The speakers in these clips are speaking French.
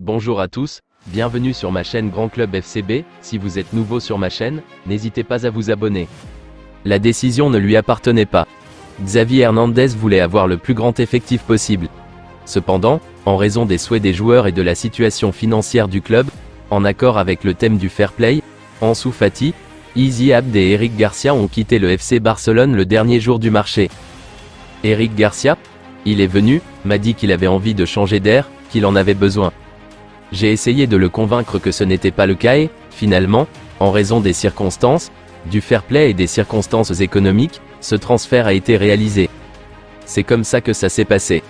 Bonjour à tous, bienvenue sur ma chaîne Grand Club FCB. Si vous êtes nouveau sur ma chaîne, n'hésitez pas à vous abonner. La décision ne lui appartenait pas. Xavi Hernandez voulait avoir le plus grand effectif possible. Cependant, en raison des souhaits des joueurs et de la situation financière du club, en accord avec le thème du fair play, Ansu Fati, Izzy Abde et Eric Garcia ont quitté le FC Barcelone le dernier jour du marché. Eric Garcia, il est venu, m'a dit qu'il avait envie de changer d'air, qu'il en avait besoin. J'ai essayé de le convaincre que ce n'était pas le cas et, finalement, en raison des circonstances, du fair play et des circonstances économiques, ce transfert a été réalisé. C'est comme ça que ça s'est passé.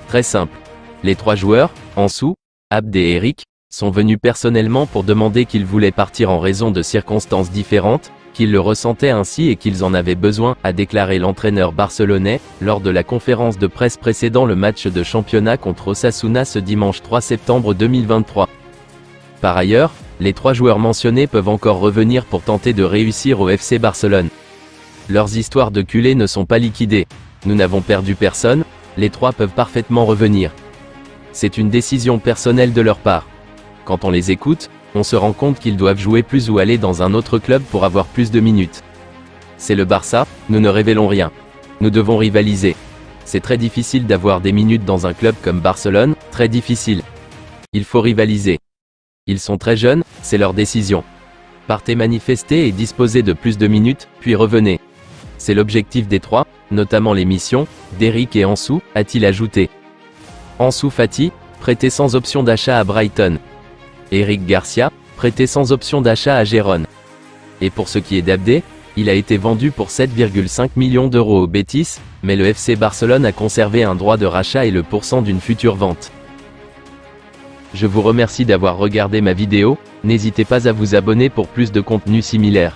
Très simple. Les trois joueurs, Ansu, Abde et Eric, sont venus personnellement pour demander qu'ils voulaient partir en raison de circonstances différentes, qu'ils le ressentaient ainsi et qu'ils en avaient besoin, a déclaré l'entraîneur barcelonais, lors de la conférence de presse précédant le match de championnat contre Osasuna ce dimanche 3 septembre 2023. Par ailleurs, les trois joueurs mentionnés peuvent encore revenir pour tenter de réussir au FC Barcelone. Leurs histoires de culés ne sont pas liquidées. Nous n'avons perdu personne, les trois peuvent parfaitement revenir. C'est une décision personnelle de leur part. Quand on les écoute, on se rend compte qu'ils doivent jouer plus ou aller dans un autre club pour avoir plus de minutes. C'est le Barça, nous ne révélons rien. Nous devons rivaliser. C'est très difficile d'avoir des minutes dans un club comme Barcelone, très difficile. Il faut rivaliser. Ils sont très jeunes, c'est leur décision. Partez manifester et disposez de plus de minutes, puis revenez. C'est l'objectif des trois, notamment les missions, d'Eric et Ansu, a-t-il ajouté. Ansu Fati, prêté sans option d'achat à Brighton. Eric Garcia, prêté sans option d'achat à Gérone. Et pour ce qui est d'Abde, il a été vendu pour 7,5 millions d'euros au Betis, mais le FC Barcelone a conservé un droit de rachat et le % d'une future vente. Je vous remercie d'avoir regardé ma vidéo, n'hésitez pas à vous abonner pour plus de contenu similaire.